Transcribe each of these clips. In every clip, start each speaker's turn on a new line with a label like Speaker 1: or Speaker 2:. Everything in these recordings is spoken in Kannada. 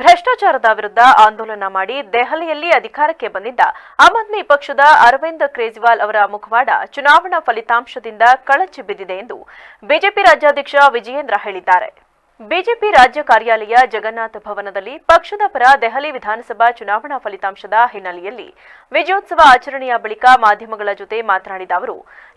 Speaker 1: ಭ್ರಷ್ಟಾಚಾರದ ವಿರುದ್ಧ ಆಂದೋಲನ ಮಾಡಿ ದೆಹಲಿಯಲ್ಲಿ ಅಧಿಕಾರಕ್ಕೆ ಬಂದಿದ್ದ ಆಮ್ ಆದ್ಮಿ ಪಕ್ಷದ ಅರವಿಂದ್ ಕೇಜ್ರಿವಾಲ್ ಅವರ ಮುಖವಾಡ ಚುನಾವಣಾ ಫಲಿತಾಂಶದಿಂದ ಕಳಚಿ ಬಿದ್ದಿದೆ ಎಂದು ಬಿಜೆಪಿ ರಾಜ್ಯಾಧ್ಯಕ್ಷ ವಿಜಯೇಂದ್ರ ಹೇಳಿದ್ದಾರೆ. ಬಿಜೆಪಿ ರಾಜ್ಯ ಕಾರ್ಯಾಲಯ ಜಗನ್ನಾಥ ಭವನದಲ್ಲಿ ಪಕ್ಷದ ಪರ ದೆಹಲಿ ವಿಧಾನಸಭಾ ಚುನಾವಣಾ ಫಲಿತಾಂಶದ ಹಿನ್ನೆಲೆಯಲ್ಲಿ ವಿಜಯೋತ್ಸವ ಆಚರಣೆಯ ಬಳಿಕ ಮಾಧ್ಯಮಗಳ ಜೊತೆ ಮಾತನಾಡಿದ ಅವರು,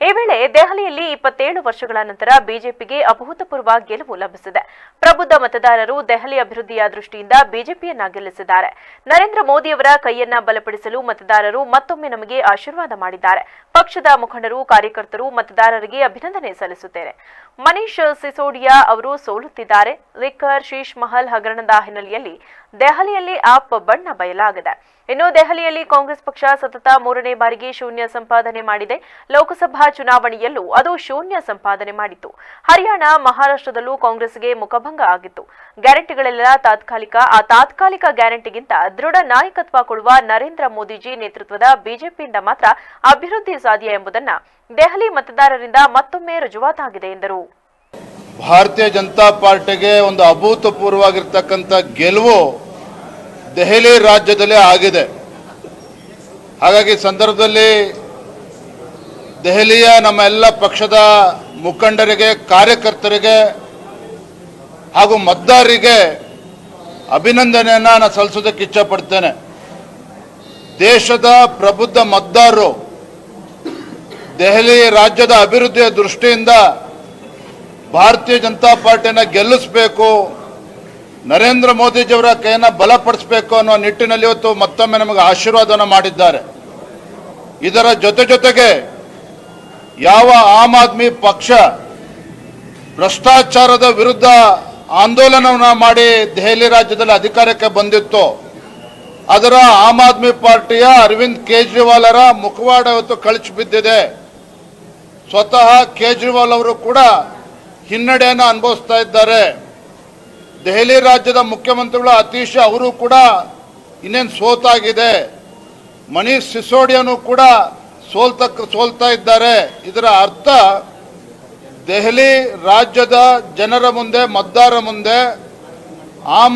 Speaker 1: ಈ ವೇಳೆ ದೆಹಲಿಯಲ್ಲಿ 27 ವರ್ಷಗಳ ನಂತರ ಬಿಜೆಪಿಗೆ ಅಭೂತಪೂರ್ವ ಗೆಲುವು ಲಭಿಸಿದೆ. ಪ್ರಬುದ್ಧ ಮತದಾರರು ದೆಹಲಿ ಅಭಿವೃದ್ಧಿಯ ದೃಷ್ಟಿಯಿಂದ ಬಿಜೆಪಿಯನ್ನ ಗೆಲ್ಲಿಸಿದ್ದಾರೆ. ನರೇಂದ್ರ ಮೋದಿಯವರ ಕೈಯನ್ನ ಬಲಪಡಿಸಲು ಮತದಾರರು ಮತ್ತೊಮ್ಮೆ ನಮಗೆ ಆಶೀರ್ವಾದ ಮಾಡಿದ್ದಾರೆ. ಪಕ್ಷದ ಮುಖಂಡರು, ಕಾರ್ಯಕರ್ತರು, ಮತದಾರರಿಗೆ ಅಭಿನಂದನೆ ಸಲ್ಲಿಸುತ್ತೇನೆ. ಮನೀಶ್ ಸಿಸೋಡಿಯಾ ಅವರು ಸೋಲುತ್ತಿದ್ದಾರೆ. ಲಿಕ್ಕರ್ ಶೀಶ್ ಮಹಲ್ ಹಗರಣದ ಹಿನ್ನೆಲೆಯಲ್ಲಿ ದೆಹಲಿಯಲ್ಲಿ ಆಪ್ ಬಣ್ಣ ಬಯಲಾಗಿದೆ. ಇನ್ನು ದೆಹಲಿಯಲ್ಲಿ ಕಾಂಗ್ರೆಸ್ ಪಕ್ಷ ಸತತ 3ನೇ ಬಾರಿಗೆ ಶೂನ್ಯ ಸಂಪಾದನೆ ಮಾಡಿದೆ. ಲೋಕಸಭಾ ಚುನಾವಣೆಯಲ್ಲೂ ಅದು ಶೂನ್ಯ ಸಂಪಾದನೆ ಮಾಡಿತ್ತು. ಹರಿಯಾಣ, ಮಹಾರಾಷ್ಟ್ರದಲ್ಲೂ ಕಾಂಗ್ರೆಸ್ಗೆ ಮುಖಭಂಗ ಆಗಿತ್ತು. ಗ್ಯಾರಂಟಿಗಳೆಲ್ಲ ತಾತ್ಕಾಲಿಕ. ಆ ತಾತ್ಕಾಲಿಕ ಗ್ಯಾರಂಟಿಗಿಂತ ದೃಢ ನಾಯಕತ್ವ ಕೊಡುವ ನರೇಂದ್ರ ಮೋದಿಜಿ ನೇತೃತ್ವದ ಬಿಜೆಪಿಯಿಂದ ಮಾತ್ರ ಅಭಿವೃದ್ಧಿ ಸಾಧ್ಯ ಎಂಬುದನ್ನ ದೆಹಲಿ ಮತದಾರರಿಂದ ಮತ್ತೊಮ್ಮೆ ರುಜುವಾತಾಗಿದೆ ಎಂದರು.
Speaker 2: ಭಾರತೀಯ ಜನತಾ ಪಾರ್ಟಿಗೆ ಒಂದು ಅಭೂತಪೂರ್ವವಾಗಿರ್ತಕ್ಕಂಥ ಗೆಲುವು ದೆಹಲಿ ರಾಜ್ಯದಲ್ಲೇ ಆಗಿದೆ. ಹಾಗಾಗಿ ಸಂದರ್ಭದಲ್ಲಿ ದೆಹಲಿಯ ನಮ್ಮ ಎಲ್ಲ ಪಕ್ಷದ ಮುಖಂಡರಿಗೆ, ಕಾರ್ಯಕರ್ತರಿಗೆ ಹಾಗೂ ಮತದಾರರಿಗೆ ಅಭಿನಂದನೆಯನ್ನು ನಾನು ಸಲ್ಲಿಸೋದಕ್ಕೆ ಇಚ್ಛಪಡ್ತೇನೆ. ದೇಶದ ಪ್ರಬುದ್ಧ ಮತದಾರರು ದೆಹಲಿ ರಾಜ್ಯದ ಅಭಿವೃದ್ಧಿಯ ದೃಷ್ಟಿಯಿಂದ ಭಾರತೀಯ ಜನತಾ ಪಾರ್ಟಿಯನ್ನು ಗೆಲ್ಲಿಸಬೇಕು, ನರೇಂದ್ರ ಮೋದಿಜಿಯವರ ಕೈಯನ್ನು ಬಲಪಡಿಸಬೇಕು ಅನ್ನೋ ನಿಟ್ಟಿನಲ್ಲಿ ಇವತ್ತು ಮತ್ತೊಮ್ಮೆ ನಮಗೆ ಆಶೀರ್ವಾದವನ್ನು ಮಾಡಿದ್ದಾರೆ. ಇದರ ಜೊತೆಗೆ ಯಾವ ಆಮ್ ಆದ್ಮಿ ಪಕ್ಷ ಭ್ರಷ್ಟಾಚಾರದ ವಿರುದ್ಧ ಆಂದೋಲನವನ್ನು ಮಾಡಿ ದೆಹಲಿ ರಾಜ್ಯದಲ್ಲಿ ಅಧಿಕಾರಕ್ಕೆ ಬಂದಿತ್ತು, ಅದರ ಆಮ್ ಆದ್ಮಿ ಪಾರ್ಟಿಯ ಅರವಿಂದ್ ಕೇಜ್ರಿವಾಲರ ಮುಖವಾಡ ಇವತ್ತು ಕಳಚಿ ಬಿದ್ದಿದೆ. ಸ್ವತಃ ಕೇಜ್ರಿವಾಲ್ ಅವರು ಕೂಡ ಹಿನ್ನಡೆಯನ್ನು ಅನುಭವಿಸ್ತಾ ಇದ್ದಾರೆ. ದೆಹಲಿ ರಾಜ್ಯದ ಮುಖ್ಯಮಂತ್ರಿಗಳು ಅತೀಶ್ ಅವರು ಕೂಡ ಇನ್ನೇನು ಸೋತಾಗಿದೆ. ಮನೀಶ್ ಸಿಸೋಡಿಯಾನು ಕೂಡ ಸೋಲ್ತಾ ಇದ್ದಾರೆ. ಇದರ ಅರ್ಥ ದೆಹಲಿ ರಾಜ್ಯದ ಜನರ ಮುಂದೆ, ಮತದಾರರ ಮುಂದೆ ಆಮ್